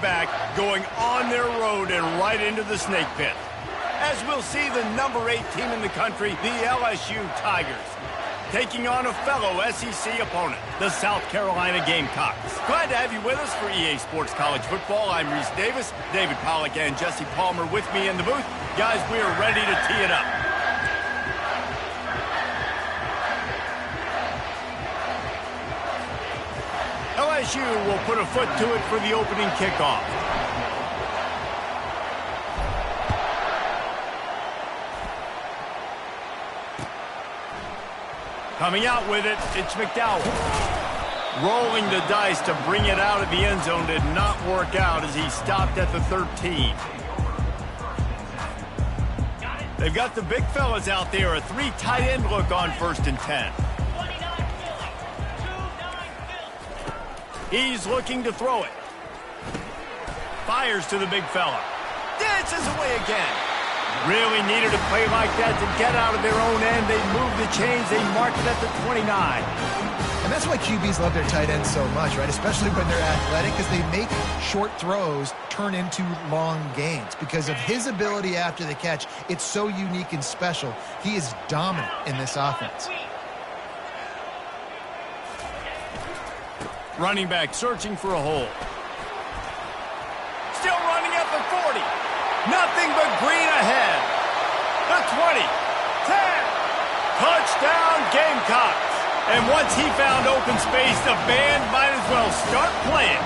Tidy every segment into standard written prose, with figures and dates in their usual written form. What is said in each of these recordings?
back, going on their road and right into the snake pit. As we'll see the number 8 team in the country, the LSU Tigers, taking on a fellow SEC opponent, the South Carolina Gamecocks. Glad to have you with us for EA Sports College Football. I'm Reese Davis, David Pollack and Jesse Palmer with me in the booth. Guys, we are ready to tee it up. LSU will put a foot to it for the opening kickoff. Coming out with it, it's McDowell. Rolling the dice to bring it out of the end zone did not work out as he stopped at the 13. They've got the big fellas out there, a 3 tight end look on 1st and 10. He's looking to throw it. Fires to the big fella. Dances away again. Really needed a play like that to get out of their own end. They moved the chains. They marked it at the 29. And that's why QBs love their tight ends so much, right? Especially when they're athletic, because they make short throws turn into long gains. Because of his ability after the catch, it's so unique and special. He is dominant in this offense. Running back searching for a hole. Still running at the 40. Nothing but green ahead. The 20. 10. Touchdown Gamecocks. And once he found open space, the band might as well start playing.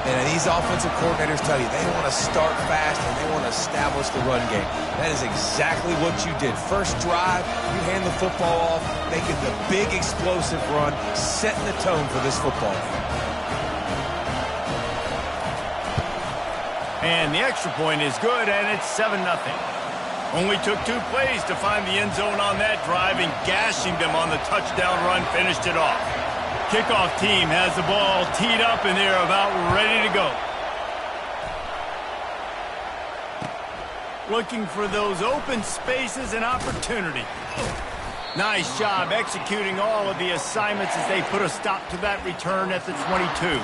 And these offensive coordinators tell you they want to start fast and they want to establish the run game. That is exactly what you did. First drive, you hand the football off, making the big explosive run, setting the tone for this football game. And the extra point is good, and it's 7-0. Only took 2 plays to find the end zone on that drive, and gashing them on the touchdown run finished it off. Kickoff team has the ball teed up, and they're about ready to go. Looking for those open spaces and opportunity. Nice job executing all of the assignments as they put a stop to that return at the 22.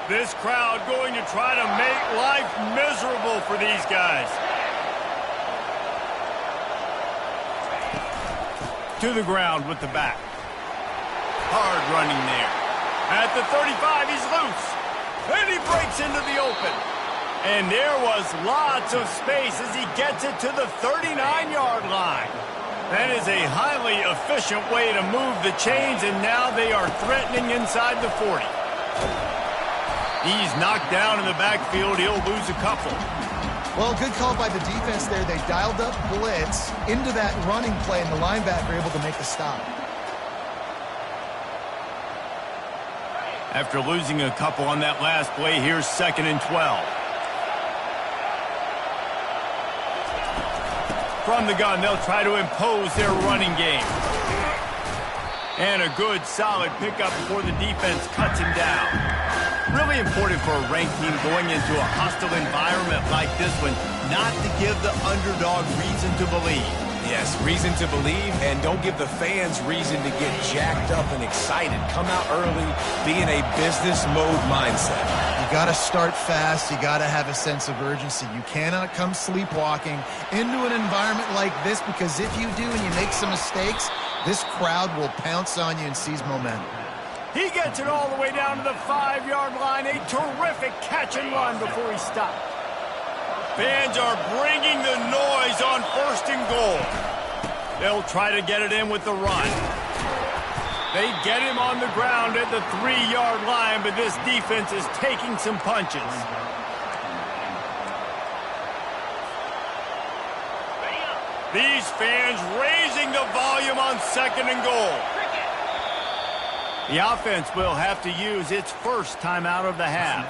This crowd going to try to make life miserable for these guys. To the ground with the back. Hard running there. At the 35, he's loose. And he breaks into the open. And there was lots of space as he gets it to the 39-yard line. That is a highly efficient way to move the chains, and now they are threatening inside the 40. He's knocked down in the backfield. He'll lose a couple. Well, good call by the defense there. They dialed up blitz into that running play, and the linebacker able to make the stop. After losing a couple on that last play, here's 2nd and 12. From the gun, they'll try to impose their running game. And a good, solid pickup before the defense cuts him down. Really important for a ranked team going into a hostile environment like this one, not to give the underdog reason to believe. Yes, reason to believe, and don't give the fans reason to get jacked up and excited. Come out early, be in a business mode mindset. You got to start fast. You got to have a sense of urgency. You cannot come sleepwalking into an environment like this, because if you do and you make some mistakes, this crowd will pounce on you and seize momentum. He gets it all the way down to the 5-yard line. A terrific catch and run before he stopped. Fans are bringing the noise on 1st and goal. They'll try to get it in with the run. They get him on the ground at the 3-yard line, but this defense is taking some punches. These fans raising the volume on 2nd and goal. The offense will have to use its first timeout of the half.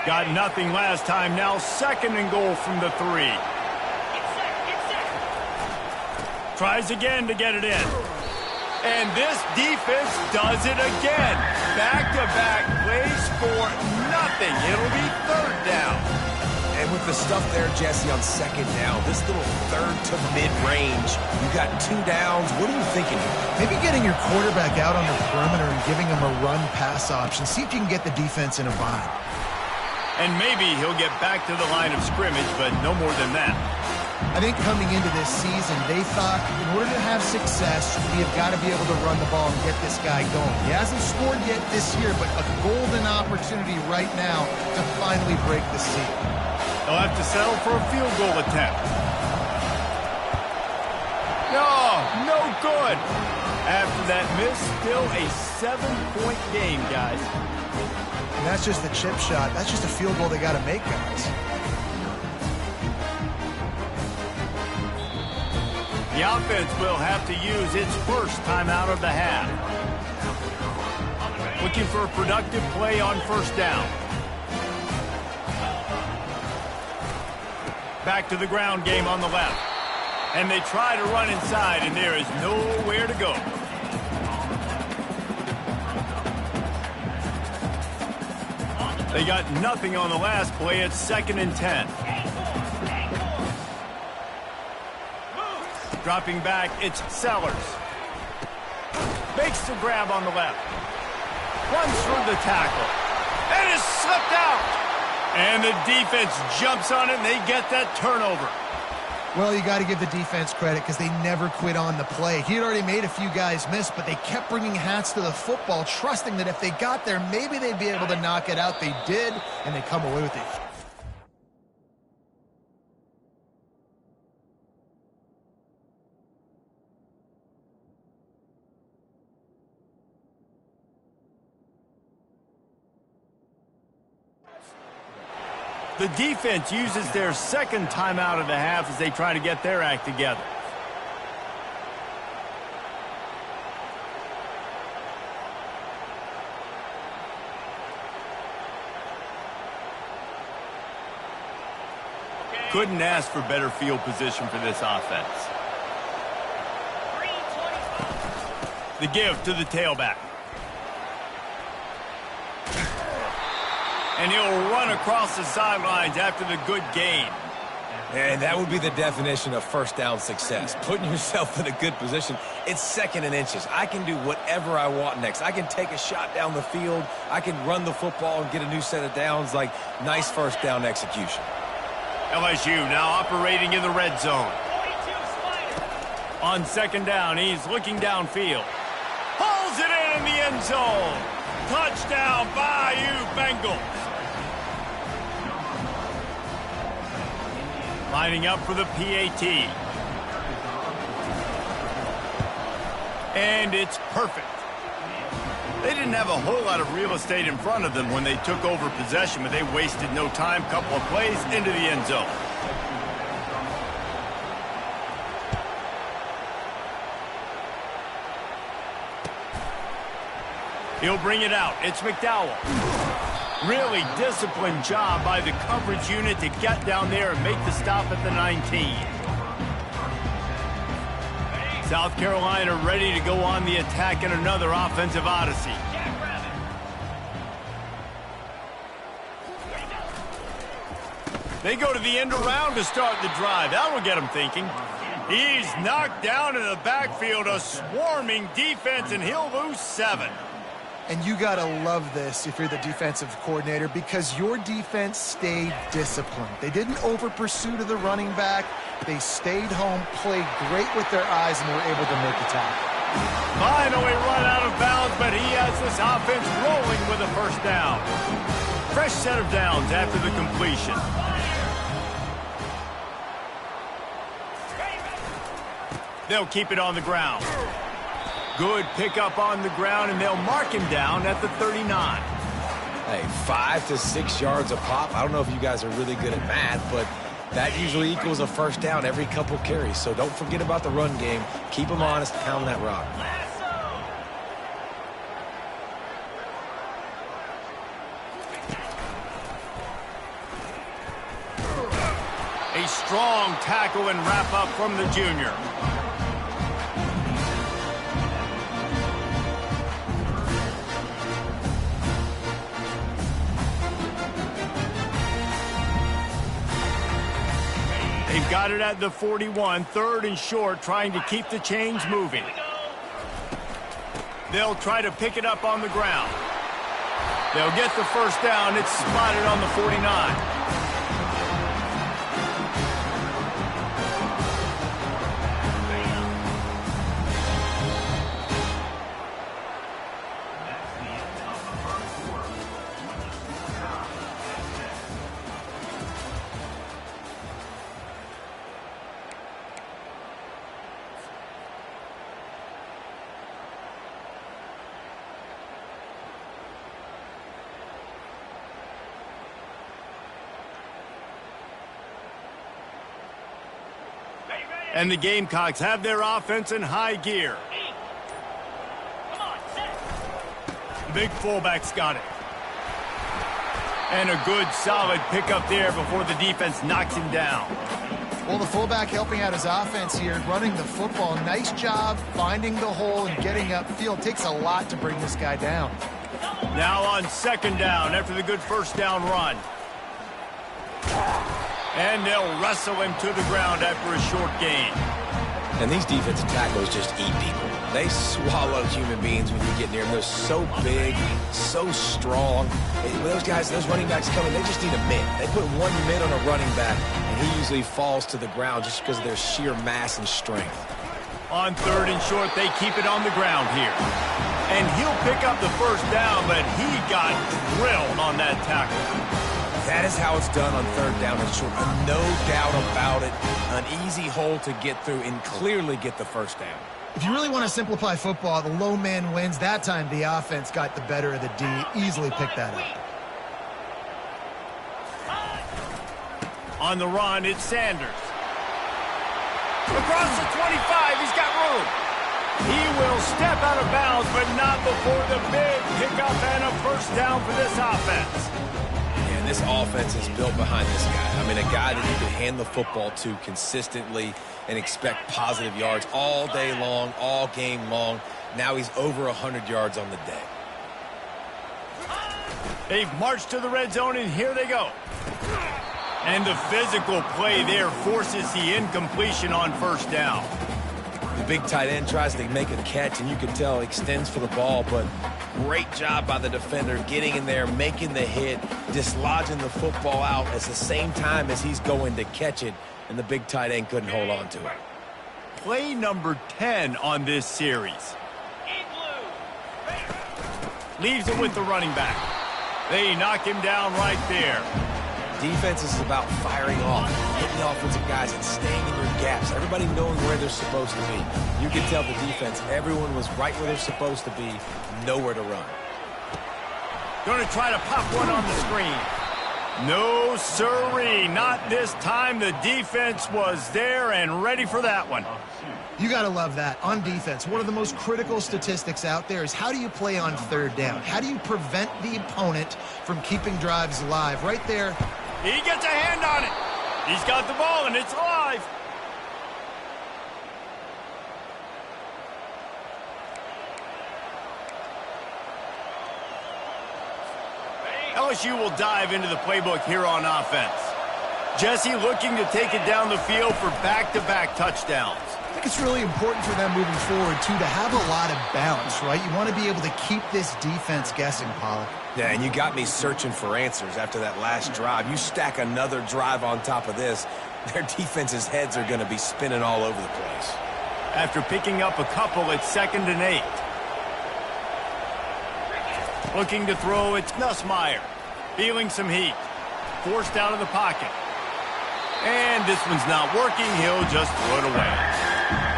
Got nothing last time. Now 2nd and goal from the 3. Tries again to get it in. And this defense does it again. Back-to-back plays for nothing. It'll be third down. And with the stuff there, Jesse, on second down, this little third to mid-range, you got 2 downs. What are you thinking here? Maybe getting your quarterback out on the perimeter and giving him a run-pass option. See if you can get the defense in a bind. And maybe he'll get back to the line of scrimmage, but no more than that. I think coming into this season, they thought in order to have success, we have got to be able to run the ball and get this guy going. He hasn't scored yet this year, but a golden opportunity right now to finally break the seal. They'll have to settle for a field goal attempt. No good. After that miss, still a 7-point game, guys. And that's just the chip shot. That's just a field goal they got to make, guys. The offense will have to use its first timeout of the half. Looking for a productive play on first down. Back to the ground game on the left. And they try to run inside, and there is nowhere to go. They got nothing on the last play. It's 2nd and 10. Dropping back, it's Sellers. Makes the grab on the left. Runs through the tackle. And is slipped out. And the defense jumps on it, and they get that turnover. Well, you got to give the defense credit because they never quit on the play. He had already made a few guys miss, but they kept bringing hats to the football, trusting that if they got there, maybe they'd be able to knock it out. They did, and they come away with it. The defense uses their second timeout of the half as they try to get their act together. Couldn't ask for better field position for this offense. The give to the tailback. And he'll run across the sidelines after the good gain. And that would be the definition of first down success. Putting yourself in a good position. It's 2nd and inches. I can do whatever I want next. I can take a shot down the field. I can run the football and get a new set of downs. Like, nice first down execution. LSU now operating in the red zone. On 2nd down, he's looking downfield. Pulls it in the end zone. Touchdown, Bayou Bengals. Lining up for the PAT. And it's perfect. They didn't have a whole lot of real estate in front of them when they took over possession, but they wasted no time. Couple of plays into the end zone. He'll bring it out. It's McDowell. Really disciplined job by the coverage unit to get down there and make the stop at the 19. South Carolina ready to go on the attack in another offensive odyssey. They go to the end around to start the drive. That will get them thinking. He's knocked down in the backfield, a swarming defense, and he'll lose 7. And you got to love this if you're the defensive coordinator because your defense stayed disciplined. They didn't over-pursue to the running back. They stayed home, played great with their eyes, and were able to make the tackle. Finally run out of bounds, but he has this offense rolling with a first down. Fresh set of downs after the completion. They'll keep it on the ground. Good pickup on the ground, and they'll mark him down at the 39. Hey, 5 to 6 yards a pop. I don't know if you guys are really good at math, but that usually equals a first down every couple carries. So don't forget about the run game. Keep them honest, pound that rock. A strong tackle and wrap up from the junior. They've got it at the 41, 3rd and short, trying to keep the chains moving. They'll try to pick it up on the ground. They'll get the first down. It's spotted on the 49. And the Gamecocks have their offense in high gear. The big fullback's got it. And a good, solid pickup there before the defense knocks him down. Well, the fullback helping out his offense here, running the football. Nice job finding the hole and getting upfield. Takes a lot to bring this guy down. Now on 2nd down after the good first down run. And they'll wrestle him to the ground after a short gain. And these defensive tackles just eat people. They swallow human beings when you get near them. They're so big, so strong. Those guys, those running backs coming, they just need a mitt. They put one mitt on a running back, and he usually falls to the ground just because of their sheer mass and strength. On 3rd and short, they keep it on the ground here. And he'll pick up the first down, but he got drilled on that tackle. That is how it's done on 3rd down and short. No doubt about it. An easy hole to get through and clearly get the first down. If you really want to simplify football, the low man wins. That time the offense got the better of the D. Easily picked that up. On the run, it's Sanders. Across the 25, he's got room. He will step out of bounds, but not before the big pickup and a first down for this offense. This offense is built behind this guy. I mean, a guy that you can hand the football to consistently and expect positive yards all day long, all game long. Now he's over 100 yards on the day. They've marched to the red zone, and here they go. And the physical play there forces the incompletion on first down. The big tight end tries to make a catch, and you can tell extends for the ball, but great job by the defender getting in there, making the hit, dislodging the football out at the same time as he's going to catch it, and the big tight end couldn't hold on to it. Play number 10 on this series. Leaves it with the running back. They knock him down right there. Defense is about firing off, hitting the offensive guys and staying in your gaps. Everybody knowing where they're supposed to be. You can tell the defense, everyone was right where they're supposed to be, nowhere to run. Going to try to pop one on the screen. No, sirree, not this time. The defense was there and ready for that one. You got to love that. On defense, one of the most critical statistics out there is how do you play on 3rd down? How do you prevent the opponent from keeping drives alive? Right there. He gets a hand on it. He's got the ball, and it's live. LSU will dive into the playbook here on offense. Jesse looking to take it down the field for back-to-back touchdowns. I think it's really important for them moving forward, too, to have a lot of bounce, right? You want to be able to keep this defense guessing, Pollack. Yeah, and you got me searching for answers after that last drive. You stack another drive on top of this, their defense's heads are going to be spinning all over the place. After picking up a couple, it's 2nd and 8. Looking to throw, it's Nussmeier. Feeling some heat. Forced out of the pocket. And this one's not working. He'll just throw it away.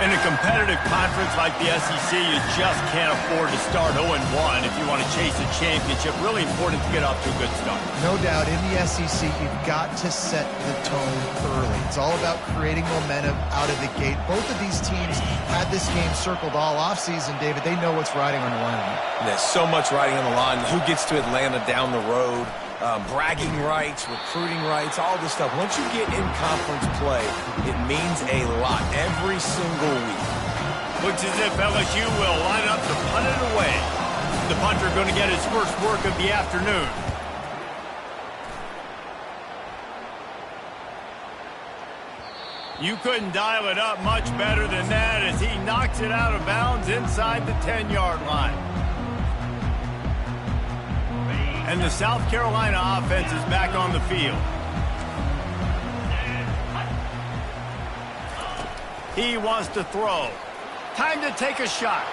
In a competitive conference like the SEC, you just can't afford to start 0-1 if you want to chase a championship. Really important to get off to a good start. No doubt, in the SEC, you've got to set the tone early. It's all about creating momentum out of the gate. Both of these teams had this game circled all offseason, David. They know what's riding on the line. There's so much riding on the line. Who gets to Atlanta down the road? Bragging rights, recruiting rights, all this stuff. Once you get in conference play, it means a lot every single week. Looks as if LSU will line up to punt it away. The punter going to get his first work of the afternoon. You couldn't dial it up much better than that as he knocks it out of bounds inside the 10-yard line. And the South Carolina offense is back on the field. He wants to throw. Time to take a shot.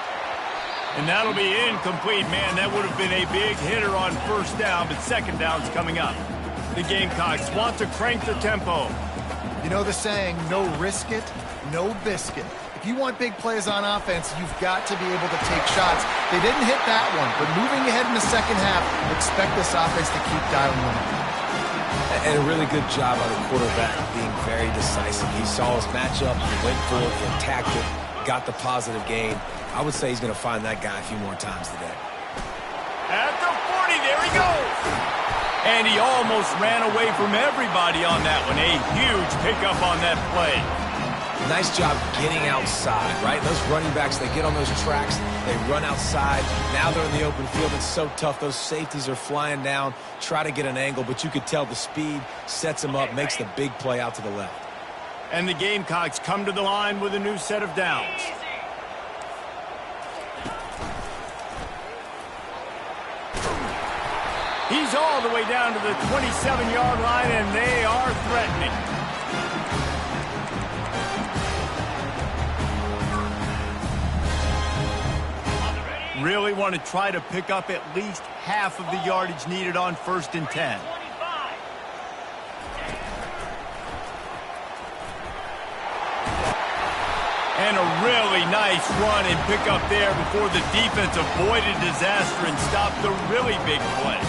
And that'll be incomplete. Man, that would have been a big hitter on first down, but second down's coming up. The Gamecocks want to crank the tempo. You know the saying, no risk it, no biscuit. If you want big plays on offense, you've got to be able to take shots. They didn't hit that one, but moving ahead in the second half, expect this offense to keep dialing them up. And a really good job by the quarterback being very decisive. He saw his matchup, he went for it, he attacked it, got the positive gain. I would say he's going to find that guy a few more times today. At the 40, there he goes. And he almost ran away from everybody on that one. A huge pickup on that play. Nice job getting outside, right? Those running backs, they get on those tracks, they run outside. Now they're in the open field. It's so tough. Those safeties are flying down, try to get an angle, but you could tell the speed sets them up, makes the big play out to the left. And the Gamecocks come to the line with a new set of downs. He's all the way down to the 27-yard line, and they are threatening. Really want to try to pick up at least half of the yardage needed on 1st and 10. And a really nice run and pick up there before the defense avoided disaster and stopped the really big play.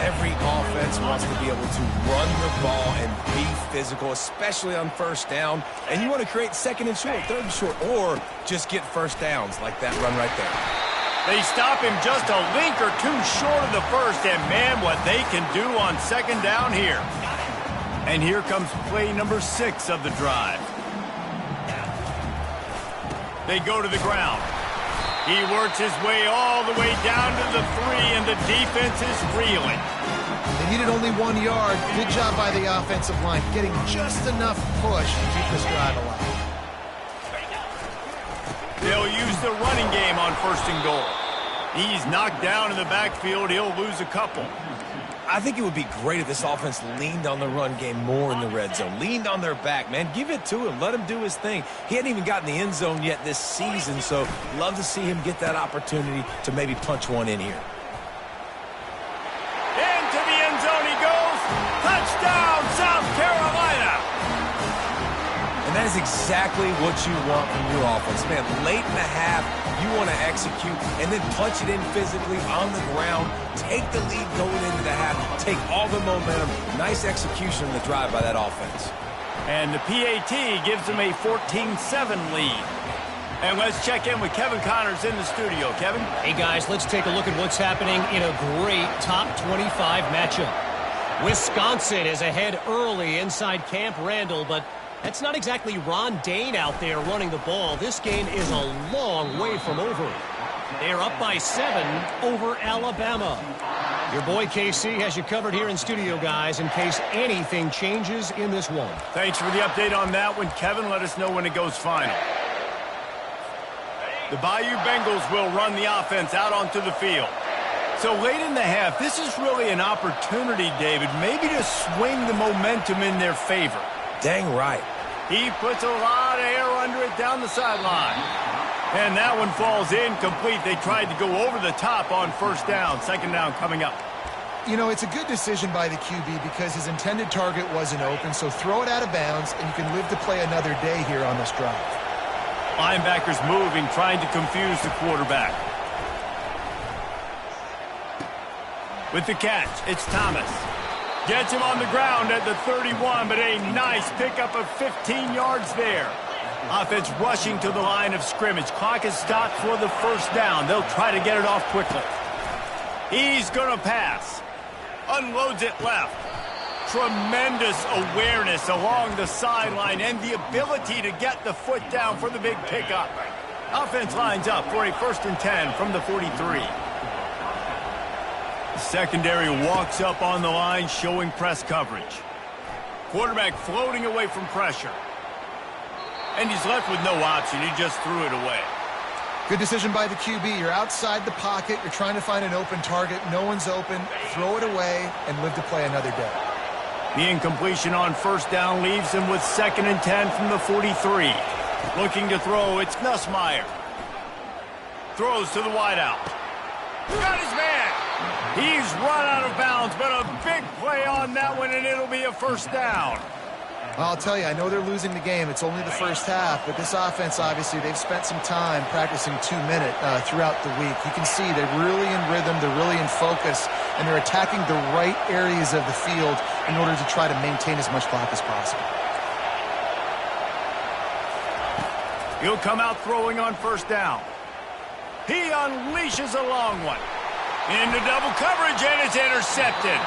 Every offense wants to be able to run the ball and be physical, especially on first down. And you want to create second and short, third and short, or just get first downs like that run right there. They stop him just a link or two short of the first, and man, what they can do on second down here. And here comes play number 6 of the drive. They go to the ground. He works his way all the way down to the 3, and the defense is reeling. They needed only 1 yard. Good job by the offensive line, getting just enough push to keep this drive alive. They'll use the running game on 1st and goal. He's knocked down in the backfield. He'll lose a couple. I think it would be great if this offense leaned on the run game more in the red zone. Leaned on their back, man. Give it to him. Let him do his thing. He hadn't even gotten the end zone yet this season, so love to see him get that opportunity to maybe punch one in here. Into the end zone he goes. Touchdown, South Carolina. And that is exactly what you want from your offense. Man, late in the half, you want to execute and then punch it in physically on the ground. Take the lead going into the half. Take all the momentum. Nice execution in the drive by that offense. And the PAT gives them a 14-7 lead. And let's check in with Kevin Connors in the studio. Kevin? Hey, guys, let's take a look at what's happening in a great top 25 matchup. Wisconsin is ahead early inside Camp Randall, but that's not exactly Ron Dane out there running the ball. This game is a long way from over. They're up by 7 over Alabama. Your boy KC has you covered here in studio, guys, in case anything changes in this one. Thanks for the update on that one, Kevin. Let us know when it goes final. The Bayou Bengals will run the offense out onto the field. So late in the half, this is really an opportunity, David, maybe to swing the momentum in their favor. Dang right. He puts a lot of air under it down the sideline. And that one falls incomplete. They tried to go over the top on 1st down. 2nd down coming up. You know, it's a good decision by the QB because his intended target wasn't open, so throw it out of bounds, and you can live to play another day here on this drive. Linebackers moving, trying to confuse the quarterback. With the catch, it's Thomas. Gets him on the ground at the 31, but a nice pickup of 15 yards there. Offense rushing to the line of scrimmage. Clock is stopped for the 1st down. They'll try to get it off quickly. He's going to pass. Unloads it left. Tremendous awareness along the sideline and the ability to get the foot down for the big pickup. Offense lines up for a 1st and 10 from the 43. The secondary walks up on the line, showing press coverage. Quarterback floating away from pressure. And he's left with no option. He just threw it away. Good decision by the QB. You're outside the pocket. You're trying to find an open target. No one's open. Throw it away and live to play another day. The incompletion on first down leaves him with 2nd and 10 from the 43. Looking to throw, it's Nussmeier. Throws to the wideout. Got his man. He's run out of bounds, but a big play on that one, and it'll be a first down. I'll tell you, I know they're losing the game. It's only the first half, but this offense, obviously, they've spent some time practicing 2-minute throughout the week. You can see they're really in rhythm, they're really in focus, and they're attacking the right areas of the field in order to try to maintain as much clock as possible. He'll come out throwing on first down. He unleashes a long one. Into double coverage, and it's intercepted.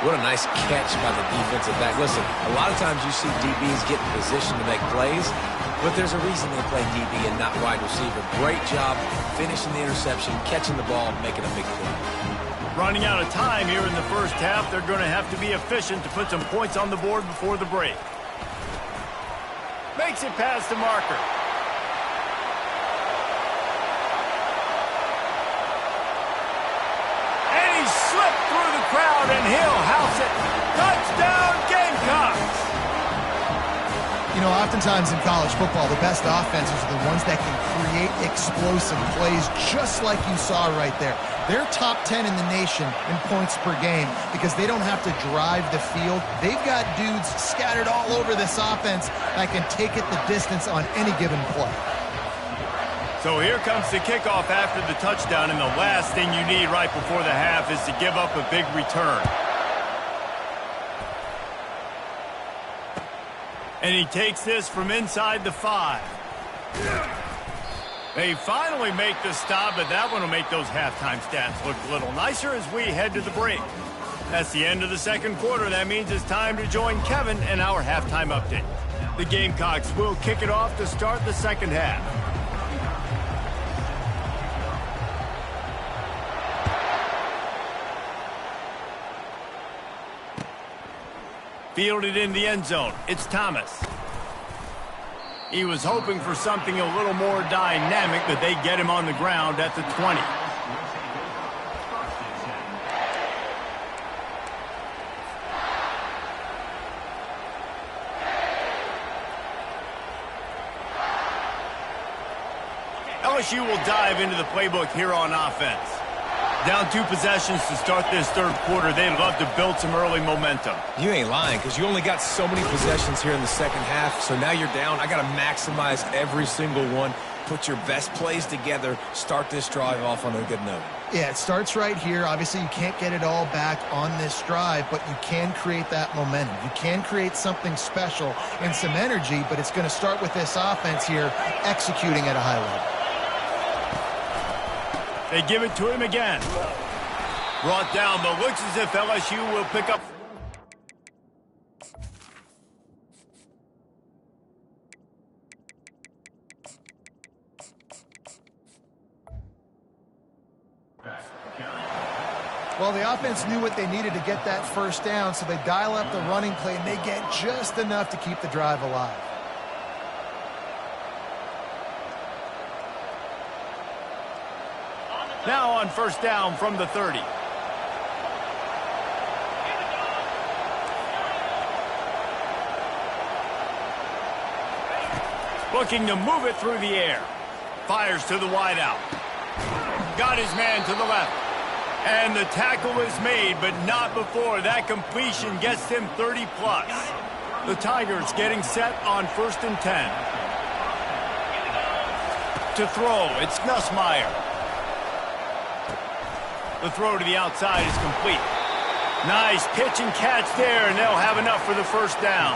What a nice catch by the defensive back. Listen, a lot of times you see DBs get in position to make plays, but there's a reason they play DB and not wide receiver. Great job finishing the interception, catching the ball, making a big play. Running out of time here in the first half, they're going to have to be efficient to put some points on the board before the break. Makes it past the marker. Slipped through the crowd, and he'll house it. Touchdown, Gamecocks! You know, oftentimes in college football, the best offenses are the ones that can create explosive plays, just like you saw right there. They're top 10 in the nation in points per game because they don't have to drive the field. They've got dudes scattered all over this offense that can take it the distance on any given play. So here comes the kickoff after the touchdown, and the last thing you need right before the half is to give up a big return. And he takes this from inside the 5. They finally make the stop, but that one will make those halftime stats look a little nicer as we head to the break. That's the end of the second quarter. That means it's time to join Kevin in our halftime update. The Gamecocks will kick it off to start the second half. Fielded in the end zone. It's Thomas. He was hoping for something a little more dynamic, but they get him on the ground at the 20. LSU will dive into the playbook here on offense. Down 2 possessions to start this third quarter. They'd love to build some early momentum. You ain't lying, because you only got so many possessions here in the second half, so now you're down. I got to maximize every single one, put your best plays together, start this drive off on a good note. Yeah, it starts right here. Obviously, you can't get it all back on this drive, but you can create that momentum. You can create something special and some energy, but it's going to start with this offense here executing at a high level. They give it to him again. Brought down, but looks as if LSU will pick up. Well, the offense knew what they needed to get that first down, so they dial up the running play, and they get just enough to keep the drive alive. Now on first down from the 30. Looking to move it through the air. Fires to the wideout. Got his man to the left. And the tackle is made, but not before that completion gets him 30+. The Tigers getting set on 1st and 10. To throw, it's Nussmeier. The throw to the outside is complete. Nice pitch and catch there, and they'll have enough for the first down.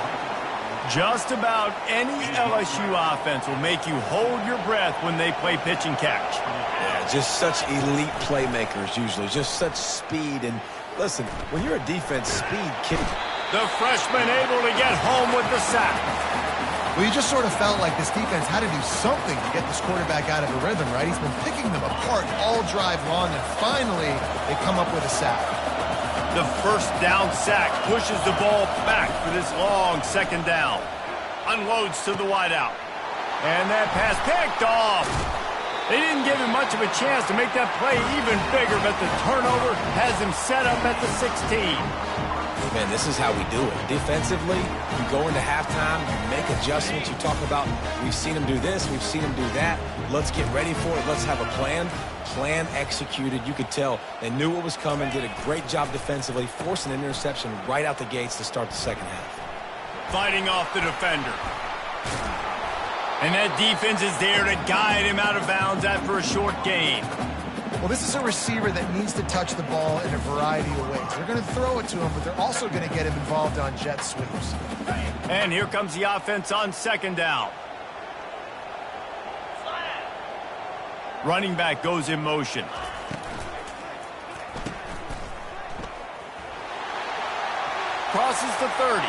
Just about any LSU offense will make you hold your breath when they play pitch and catch. Yeah, just such elite playmakers usually, just such speed. And listen, when you're a defense, speed kills. The freshman able to get home with the sack. Well, you just sort of felt like this defense had to do something to get this quarterback out of a rhythm, right? He's been picking them apart all drive long, and finally they come up with a sack. The first down sack pushes the ball back for this long second down. unloads to the wideout. And that pass picked off. They didn't give him much of a chance to make that play even bigger, but the turnover has him set up at the 16. Man, this is how we do it. Defensively, you go into halftime, you make adjustments. You talk about, we've seen them do this, we've seen them do that. Let's get ready for it. Let's have a plan. Plan executed. You could tell they knew what was coming, did a great job defensively, forced an interception right out the gates to start the second half. Fighting off the defender. And that defense is there to guide him out of bounds after a short gain. Well, this is a receiver that needs to touch the ball in a variety of ways. They're going to throw it to him, but they're also going to get him involved on jet sweeps. And here comes the offense on second down. Running back goes in motion. Crosses the 30.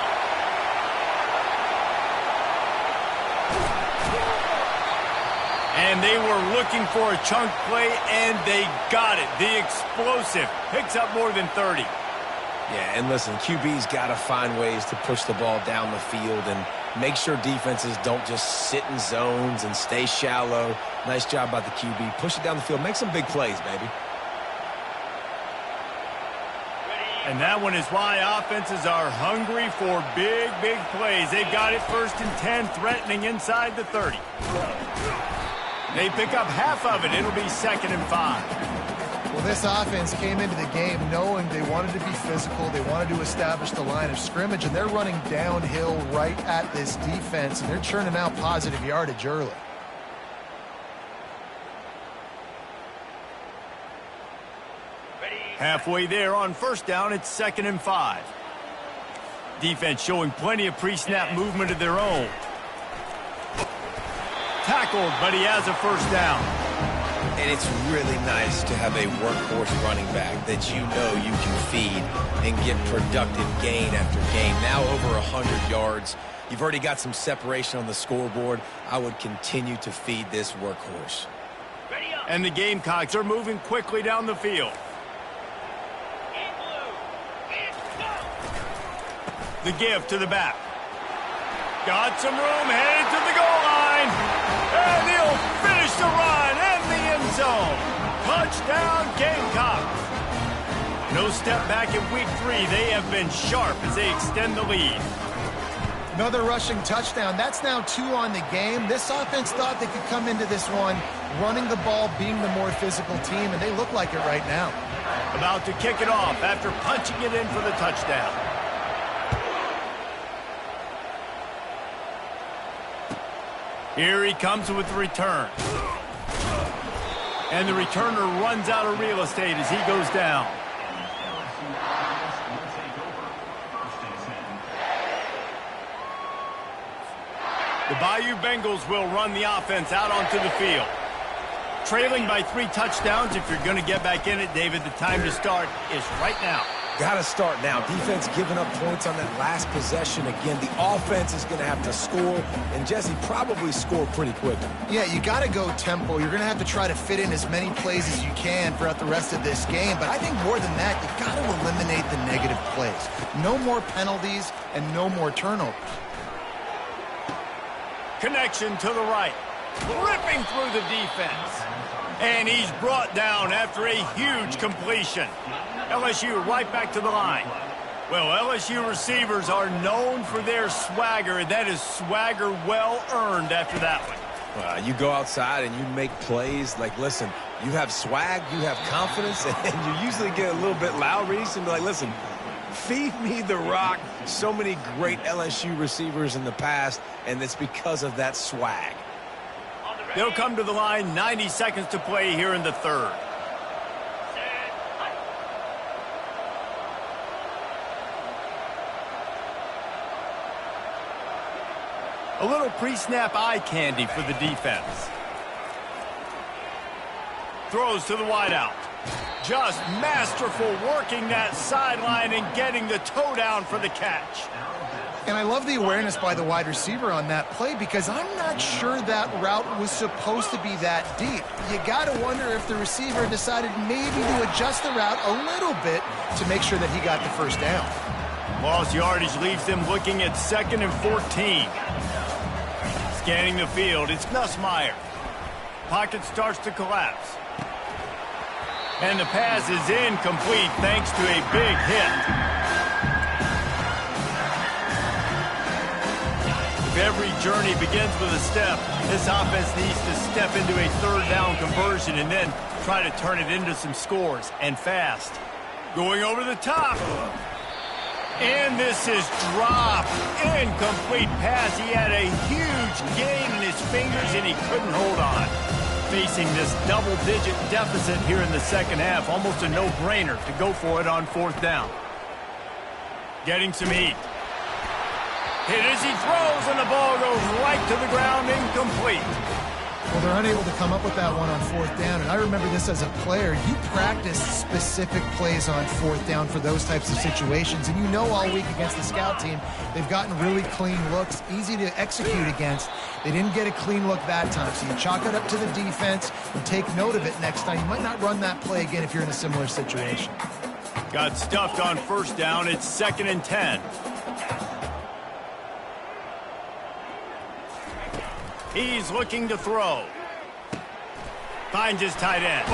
And they were looking for a chunk play, and they got it. The explosive picks up more than 30. Yeah, and listen, QB's got to find ways to push the ball down the field and make sure defenses don't just sit in zones and stay shallow. Nice job by the QB. Push it down the field. Make some big plays, baby. And that one is why offenses are hungry for big, big plays. They've got it 1st and 10, threatening inside the 30. They pick up half of it. It'll be 2nd and 5. Well, this offense came into the game knowing they wanted to be physical. They wanted to establish the line of scrimmage, and they're running downhill right at this defense, and they're churning out positive yardage early. Halfway there on 1st down, it's 2nd and 5. Defense showing plenty of pre-snap movement of their own. Tackled, but he has a 1st down. And it's really nice to have a workhorse running back that you know you can feed and get productive gain after gain. Now over 100 yards. You've already got some separation on the scoreboard. I would continue to feed this workhorse. And the Gamecocks are moving quickly down the field. The give to the back. Got some room, headed to the goal line. And he'll finish the run in the end zone. Touchdown, Gamecocks. No step back in week 3. They have been sharp as they extend the lead. Another rushing touchdown. That's now 2 on the game. This offense thought they could come into this one running the ball, being the more physical team, and they look like it right now. About to kick it off after punching it in for the touchdown. Here he comes with the return. And the returner runs out of real estate as he goes down. The Bayou Bengals will run the offense out onto the field. Trailing by 3 touchdowns. If you're going to get back in it, David, the time to start is right now. Got to start now. Defense giving up points on that last possession. Again, the offense is going to have to score, and Jesse probably score pretty quickly. Yeah, you got to go tempo. You're going to have to try to fit in as many plays as you can throughout the rest of this game. But I think more than that, you got to eliminate the negative plays. No more penalties and no more turnovers. Connection to the right. Ripping through the defense. And he's brought down after a huge completion. LSU right back to the line. Well, LSU receivers are known for their swagger, and that is swagger well earned after that one. You go outside and you make plays. Like, listen, you have swag, you have confidence, and you usually get a little bit loud, Reese, and be like, listen, feed me the rock. So many great LSU receivers in the past, and it's because of that swag. They'll come to the line, 90 seconds to play here in the 3rd. A little pre-snap eye candy for the defense. Throws to the wideout. Just masterful working that sideline and getting the toe down for the catch. And I love the awareness by the wide receiver on that play because I'm not sure that route was supposed to be that deep. You got to wonder if the receiver decided maybe to adjust the route a little bit to make sure that he got the 1st down. Lost yardage leaves them looking at 2nd and 14. Scanning the field, it's Nussmeier. Pocket starts to collapse. And the pass is incomplete thanks to a big hit. If every journey begins with a step, this offense needs to step into a third down conversion and then try to turn it into some scores, and fast. Going over the top. And this is dropped. Incomplete pass. He had a huge gain in his fingers and he couldn't hold on. Facing this double-digit deficit here in the second half, almost a no-brainer to go for it on fourth down. Getting some heat. Hit as he throws, and the ball goes right to the ground, incomplete. Well, they're unable to come up with that one on fourth down, and I remember this as a player. You practice specific plays on fourth down for those types of situations, and you know all week against the scout team, they've gotten really clean looks, easy to execute against. They didn't get a clean look that time, so you chalk it up to the defense and take note of it next time. You might not run that play again if you're in a similar situation. Got stuffed on first down. It's 2nd and 10. He's looking to throw. Finds his tight end.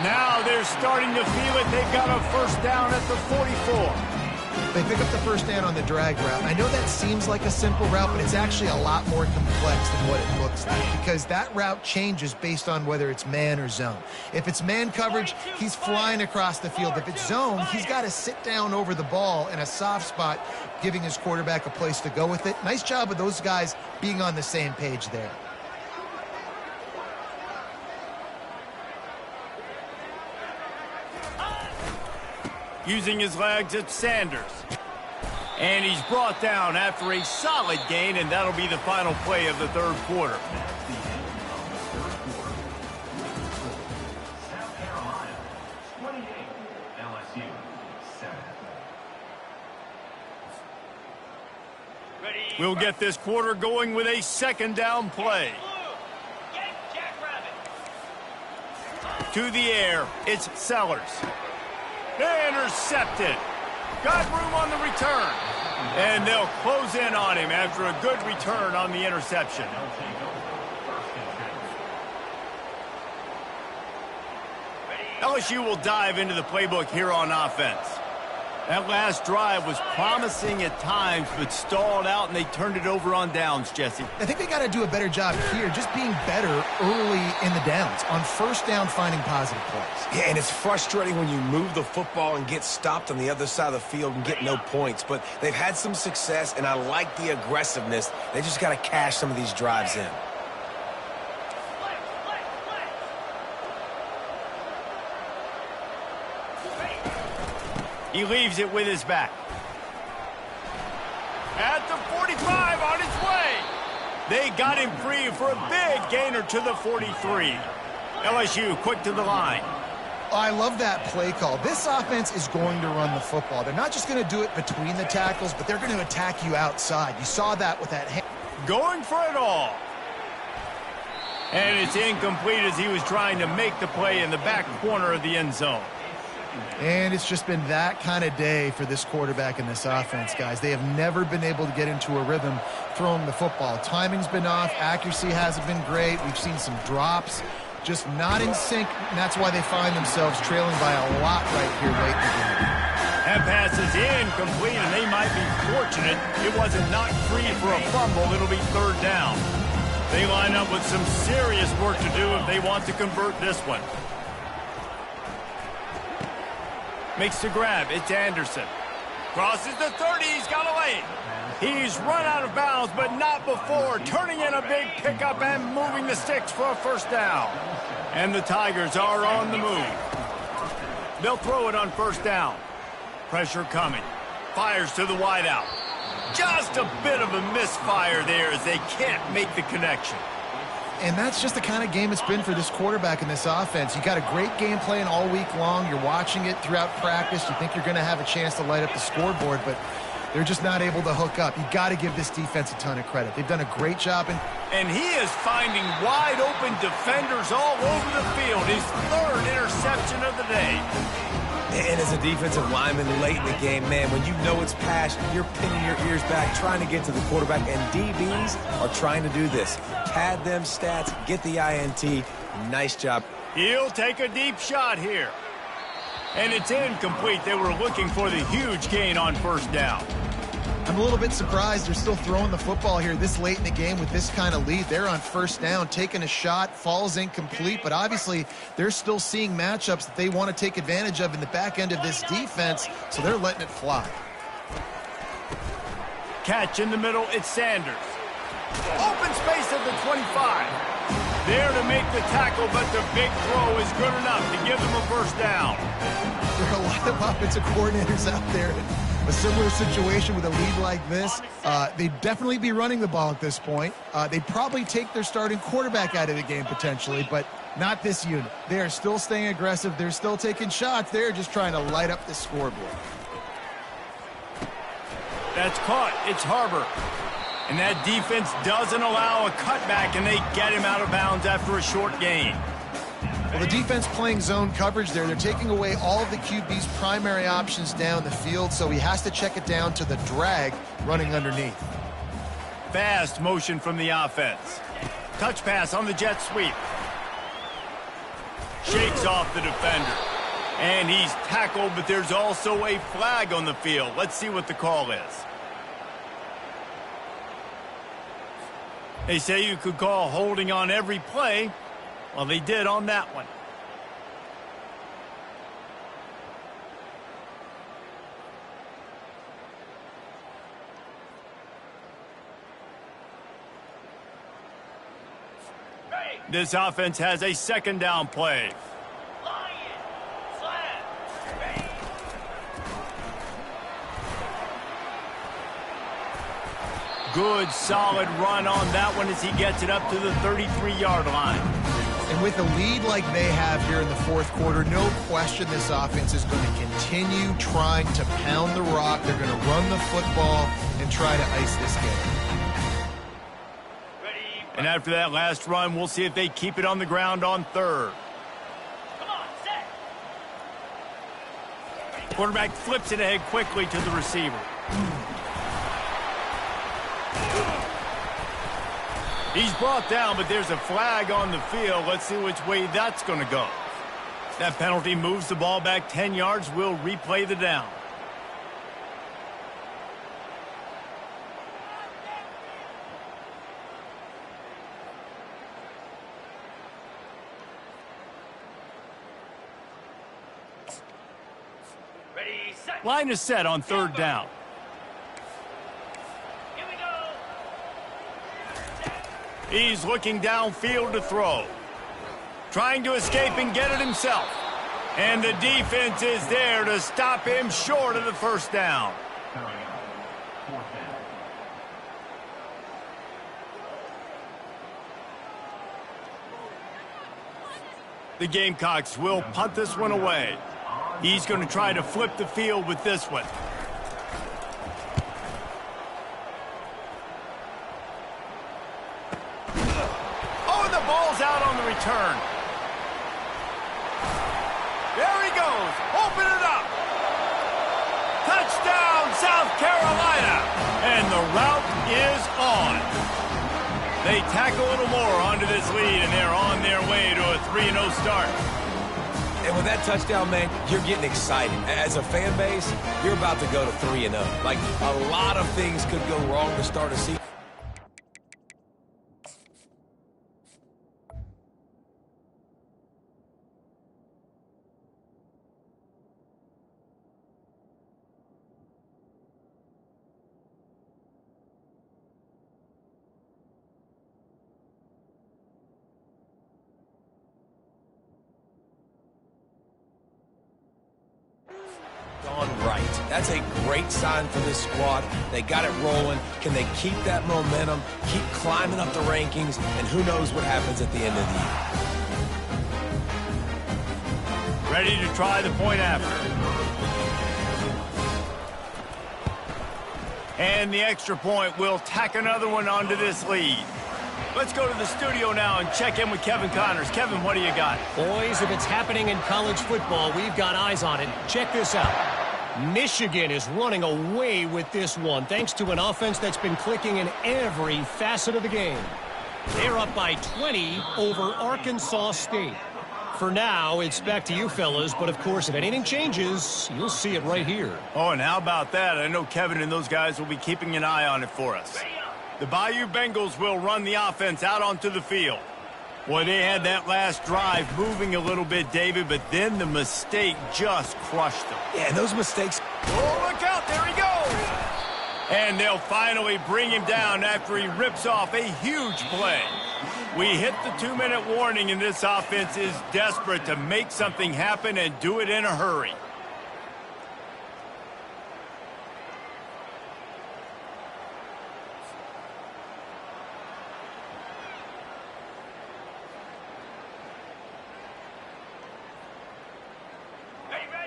Now they're starting to feel it. They've got a first down at the 44. They pick up the first down on the drag route. I know that seems like a simple route, but it's actually a lot more complex than what it looks like, because that route changes based on whether it's man or zone. If it's man coverage, he's flying across the field. If it's zone, he's got to sit down over the ball in a soft spot, giving his quarterback a place to go with it. Nice job of those guys being on the same page there. Using his legs, it's Sanders. And he's brought down after a solid gain, and that'll be the final play of the third quarter. We'll get this quarter going with a second down play. To the air, it's Sellers. Intercepted. Got room on the return. And they'll close in on him after a good return on the interception. LSU will dive into the playbook here on offense. That last drive was promising at times, but stalled out, and they turned it over on downs, Jesse. I think they got to do a better job here, just being better early in the downs. On first down, finding positive plays. Yeah, and it's frustrating when you move the football and get stopped on the other side of the field and get no points. But they've had some success, and I like the aggressiveness. They just got to cash some of these drives in. He leaves it with his back. At the 45, on his way. They got him free for a big gainer to the 43. LSU quick to the line. Oh, I love that play call. This offense is going to run the football. They're not just going to do it between the tackles, but they're going to attack you outside. You saw that with that hand. Going for it all. And it's incomplete as he was trying to make the play in the back corner of the end zone. And it's just been that kind of day for this quarterback and this offense, guys. They have never been able to get into a rhythm throwing the football. Timing's been off. Accuracy hasn't been great. We've seen some drops, just not in sync, and that's why they find themselves trailing by a lot right here late in the game. That pass is incomplete, and they might be fortunate it wasn't knocked free for a fumble. It'll be third down. They line up with some serious work to do if they want to convert this one. Makes the grab. It's Anderson. Crosses the 30. He's got a lane. He's run out of bounds, but not before turning in a big pickup and moving the sticks for a first down. And the Tigers are on the move. They'll throw it on first down. Pressure coming. Fires to the wideout. Just a bit of a misfire there as they can't make the connection. And that's just the kind of game it's been for this quarterback and this offense. You got a great game plan all week long. You're watching it throughout practice. You think you're going to have a chance to light up the scoreboard, but they're just not able to hook up. You got to give this defense a ton of credit. They've done a great job. And he is finding wide open defenders all over the field. His third interception of the day. And as a defensive lineman late in the game, man, when you know it's passed, you're pinning your ears back, trying to get to the quarterback, and DBs are trying to do this. Pad them stats, get the INT. Nice job. He'll take a deep shot here. And it's incomplete. They were looking for the huge gain on first down. I'm a little bit surprised they're still throwing the football here this late in the game with this kind of lead. They're on first down, taking a shot, falls incomplete, but obviously they're still seeing matchups that they want to take advantage of in the back end of this defense, so they're letting it fly. Catch in the middle, it's Sanders. Open space at the 25. There to make the tackle, but the big throw is good enough to give them a first down. There are a lot of offensive coordinators out there in a similar situation with a lead like this. They'd definitely be running the ball at this point. They'd probably take their starting quarterback out of the game potentially, but not this unit. They are still staying aggressive. They're still taking shots. They're just trying to light up the scoreboard. That's caught. It's Harbor. And that defense doesn't allow a cutback, and they get him out of bounds after a short gain. Well, the defense playing zone coverage there. They're taking away all of the QB's primary options down the field, so he has to check it down to the drag running underneath. Fast motion from the offense. Touch pass on the jet sweep. Shakes off the defender. And he's tackled, but there's also a flag on the field. Let's see what the call is. They say you could call holding on every play. Well, they did on that one. This offense has a second down play. Good, solid run on that one as he gets it up to the 33-yard line. And with a lead like they have here in the fourth quarter, no question this offense is going to continue trying to pound the rock. They're going to run the football and try to ice this game. And after that last run, we'll see if they keep it on the ground on third. Come on, set. Quarterback flips it ahead quickly to the receiver. He's brought down, but there's a flag on the field. Let's see which way that's going to go. That penalty moves the ball back 10 yards. We'll replay the down. Ready, set. Line is set on third down. Here we go. He's looking downfield to throw. Trying to escape and get it himself. And the defense is there to stop him short of the first down. The Gamecocks will punt this one away. He's going to try to flip the field with this one. Out on the return. There he goes. Open it up. Touchdown, South Carolina. And the route is on. They tack a little more onto this lead, and they're on their way to a 3-0 start. And with that touchdown, man, you're getting excited. As a fan base, you're about to go to 3-0. Like, a lot of things could go wrong to start a season. Right. That's a great sign for this squad. They got it rolling. Can they keep that momentum, keep climbing up the rankings, and who knows what happens at the end of the year. Ready to try the point after. And the extra point will tack another one onto this lead. Let's go to the studio now and check in with Kevin Connors. Kevin, what do you got? Boys, if it's happening in college football, we've got eyes on it. Check this out. Michigan is running away with this one, thanks to an offense that's been clicking in every facet of the game. They're up by 20 over Arkansas State. For now, it's back to you fellas, but of course, if anything changes, you'll see it right here. Oh, and how about that? I know Kevin and those guys will be keeping an eye on it for us. The Bayou Bengals will run the offense out onto the field. Boy, they had that last drive moving a little bit, David, but then the mistake just crushed them. Yeah, and those mistakes. Oh, look out, there he goes! And they'll finally bring him down after he rips off a huge play. We hit the 2-minute warning, and this offense is desperate to make something happen and do it in a hurry.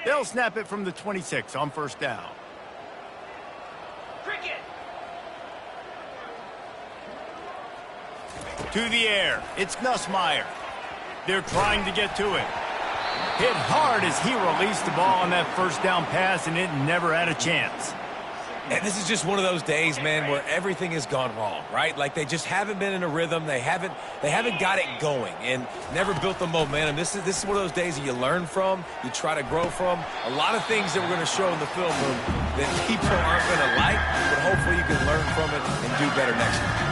They'll snap it from the 26 on first down. Cricket. To the air. It's Nussmeier. They're trying to get to it. Hit hard as he released the ball on that first down pass, and it never had a chance. And this is just one of those days, man, where everything has gone wrong, right? Like they just haven't been in a rhythm. They haven't got it going and never built the momentum. This is one of those days that you learn from, you try to grow from. A lot of things that we're going to show in the film room that people aren't going to like, but hopefully you can learn from it and do better next time.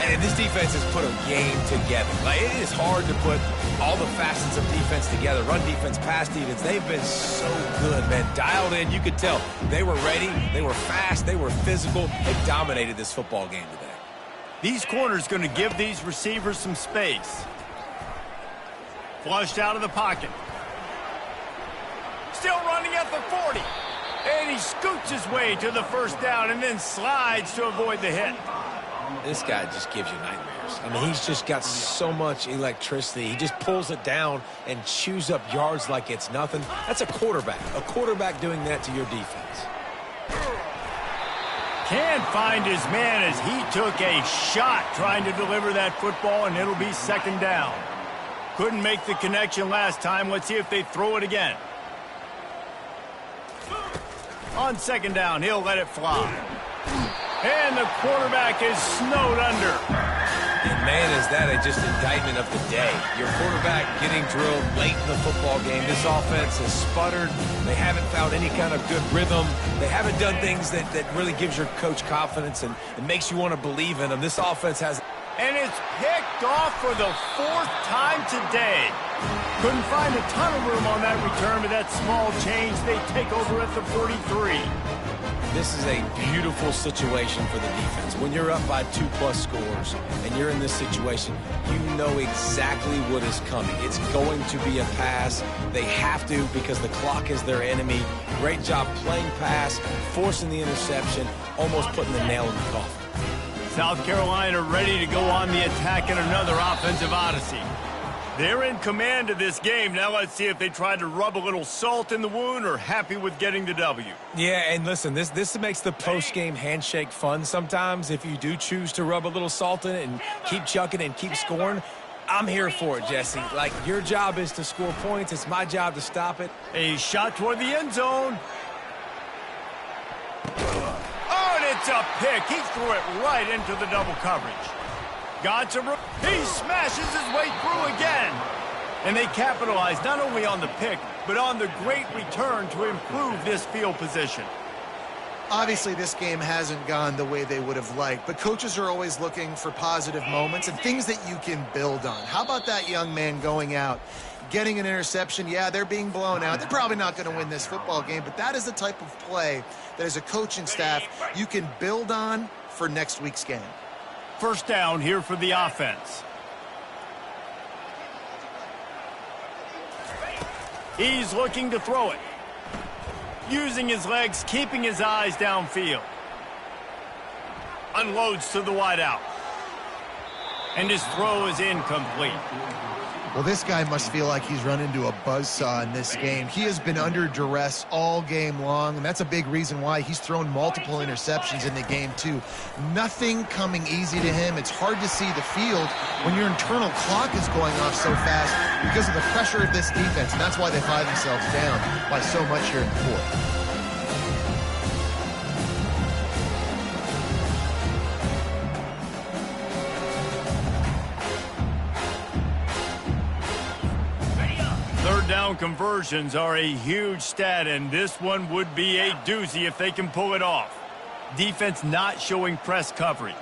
And this defense has put a game together. Like, it is hard to put all the facets of defense together. Run defense, pass defense. They've been so good, man. Dialed in. You could tell they were ready. They were fast. They were physical. They dominated this football game today. These corners going to give these receivers some space. Flushed out of the pocket. Still running at the 40. And he scoots his way to the first down and then slides to avoid the hit. This guy just gives you nightmares. I mean, he's just got so much electricity. He just pulls it down and chews up yards like it's nothing. That's a quarterback. A quarterback doing that to your defense. Can't find his man as he took a shot trying to deliver that football, and it'll be second down. Couldn't make the connection last time. Let's see if they throw it again. On second down, he'll let it fly. And the quarterback is snowed under. And man, is that just indictment of the day. Your quarterback getting drilled late in the football game. This offense has sputtered. They haven't found any kind of good rhythm. They haven't done things that really gives your coach confidence and makes you want to believe in them. This offense has... And it's picked off for the 4th time today. Couldn't find a ton of room on that return, but that small change, they take over at the 43. This is a beautiful situation for the defense. When you're up by 2+ scores and you're in this situation, you know exactly what is coming. It's going to be a pass. They have to because the clock is their enemy. Great job playing pass, forcing the interception, almost putting the nail in the coffin. South Carolina ready to go on the attack in another offensive odyssey. They're in command of this game. Now let's see if they try to rub a little salt in the wound or happy with getting the W. Yeah, and listen, this makes the post-game handshake fun sometimes. If you do choose to rub a little salt in it and keep chucking and keep scoring, I'm here for it, Jesse. Like, your job is to score points. It's my job to stop it. A shot toward the end zone. Oh, and it's a pick. He threw it right into the double coverage. Got some room. He smashes his way through again. And they capitalize not only on the pick, but on the great return to improve this field position. Obviously, this game hasn't gone the way they would have liked, but coaches are always looking for positive moments and things that you can build on. How about that young man going out, getting an interception? Yeah, they're being blown out. They're probably not going to win this football game, but that is the type of play that as a coaching staff you can build on for next week's game. First down here for the offense. He's looking to throw it. Using his legs, keeping his eyes downfield. Unloads to the wideout. And his throw is incomplete. Well, this guy must feel like he's run into a buzzsaw in this game. He has been under duress all game long, and that's a big reason why he's thrown multiple interceptions in the game, too. Nothing coming easy to him. It's hard to see the field when your internal clock is going off so fast because of the pressure of this defense, and that's why they find themselves down by so much here in the fourth. Third down conversions are a huge stat, and this one would be a doozy if they can pull it off. Defense not showing press coverage.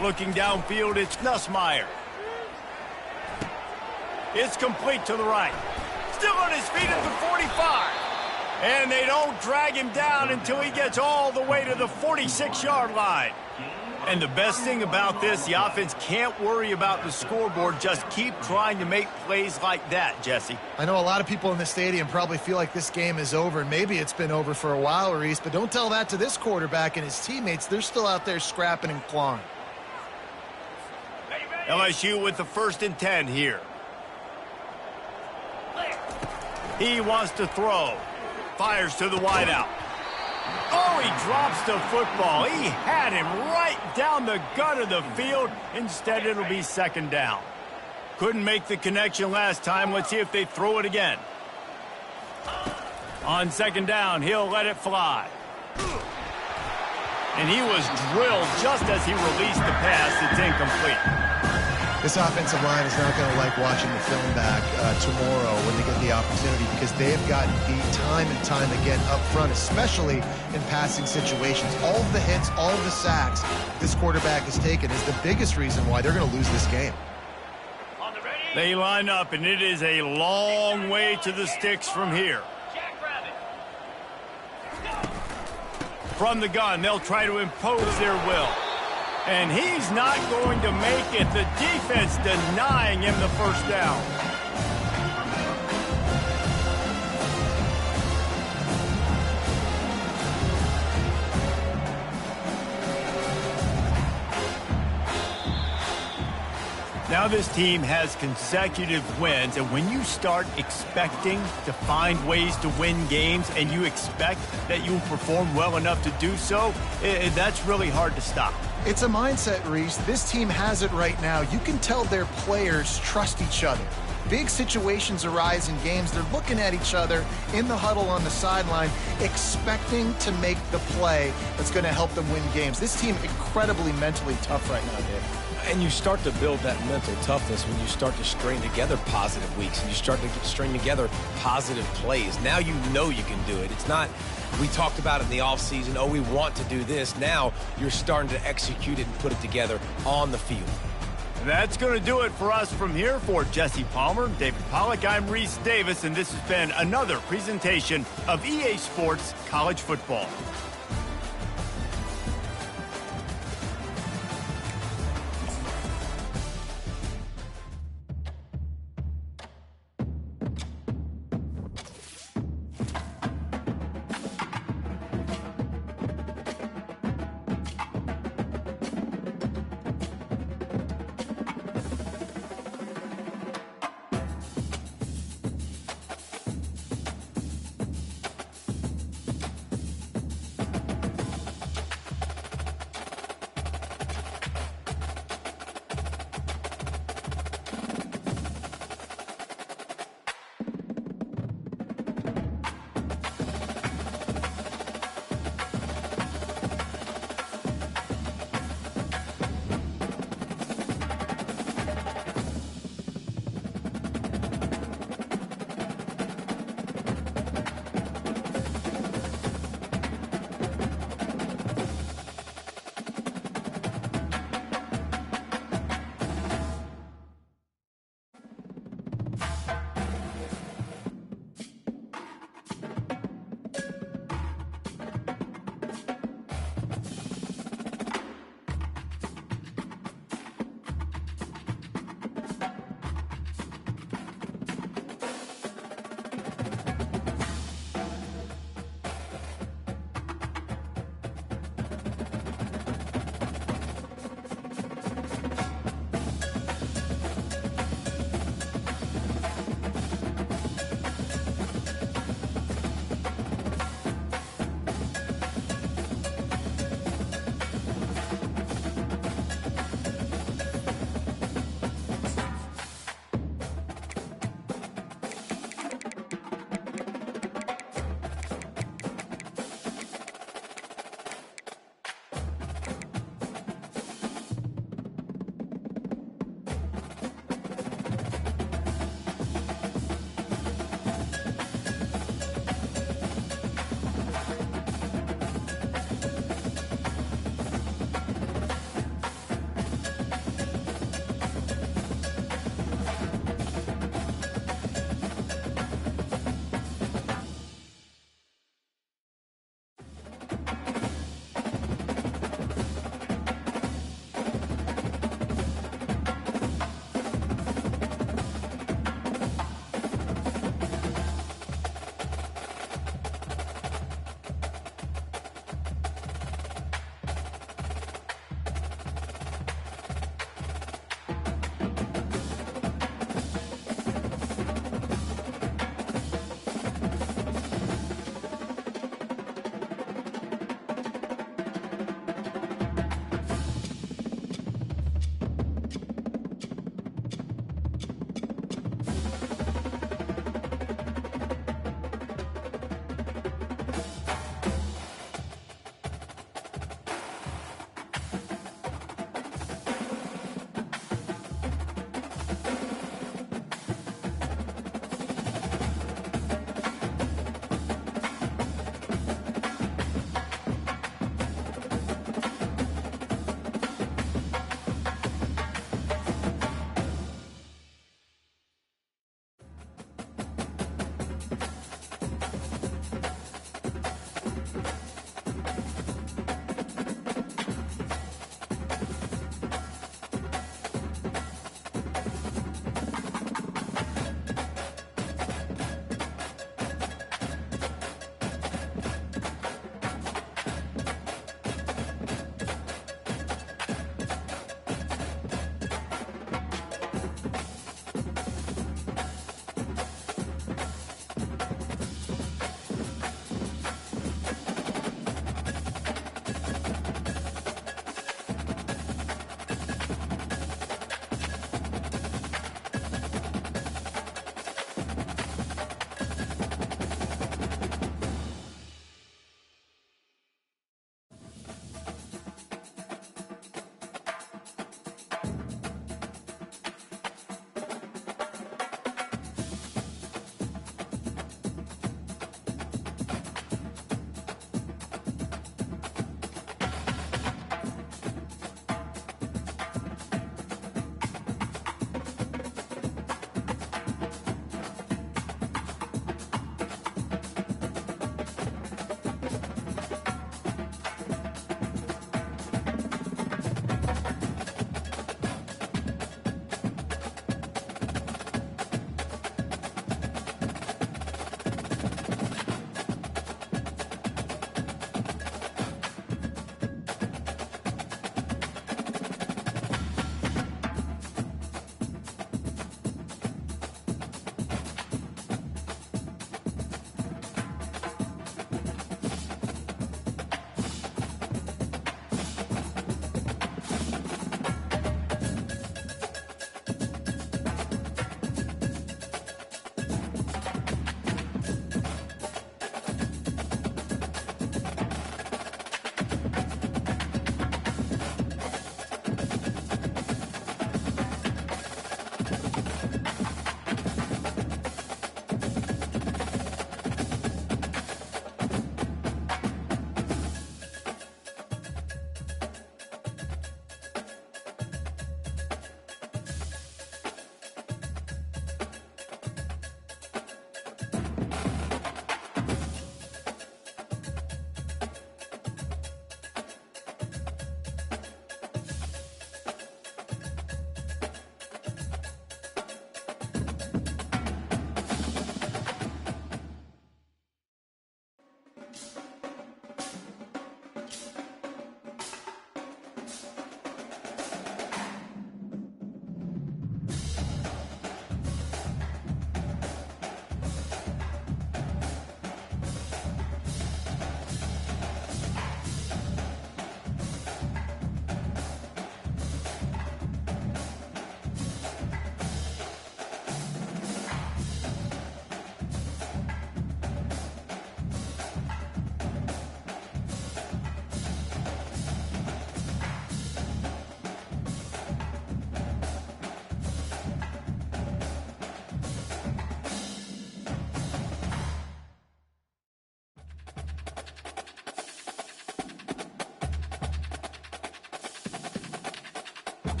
Looking downfield, it's Nussmeier. It's complete to the right. Still on his feet at the 45. And they don't drag him down until he gets all the way to the 46-yard line. And the best thing about this, the offense can't worry about the scoreboard. Just keep trying to make plays like that, Jesse. I know a lot of people in the stadium probably feel like this game is over, and maybe it's been over for a while, Reese, but don't tell that to this quarterback and his teammates. They're still out there scrapping and clawing. LSU with the 1st and 10 here. He wants to throw. Fires to the wideout. Oh, he drops the football. He had him right down the gut of the field. Instead, it'll be 2nd down. Couldn't make the connection last time. Let's see if they throw it again. On 2nd down, he'll let it fly. And he was drilled just as he released the pass. It's incomplete. This offensive line is not going to like watching the film back tomorrow when they get the opportunity, because they have gotten beat time and time again up front, especially in passing situations. All of the hits, all of the sacks this quarterback has taken is the biggest reason why they're going to lose this game. They line up, and it is a long way to the sticks from here. From the gun, they'll try to impose their will. And he's not going to make it. The defense denying him the 1st down. Now this team has consecutive wins, and when you start expecting to find ways to win games and you expect that you'll perform well enough to do so, that's really hard to stop. It's a mindset, Reese. This team has it right now. You can tell their players trust each other. Big situations arise in games. They're looking at each other in the huddle on the sideline, expecting to make the play that's going to help them win games. This team incredibly mentally tough right now, Dave. And you start to build that mental toughness when you start to string together positive weeks and you start to string together positive plays. Now you know you can do it. It's not, we talked about it in the offseason, oh, we want to do this. Now you're starting to execute it and put it together on the field. That's going to do it for us from here. For Jesse Palmer, David Pollack, I'm Reese Davis, and this has been another presentation of EA Sports College Football.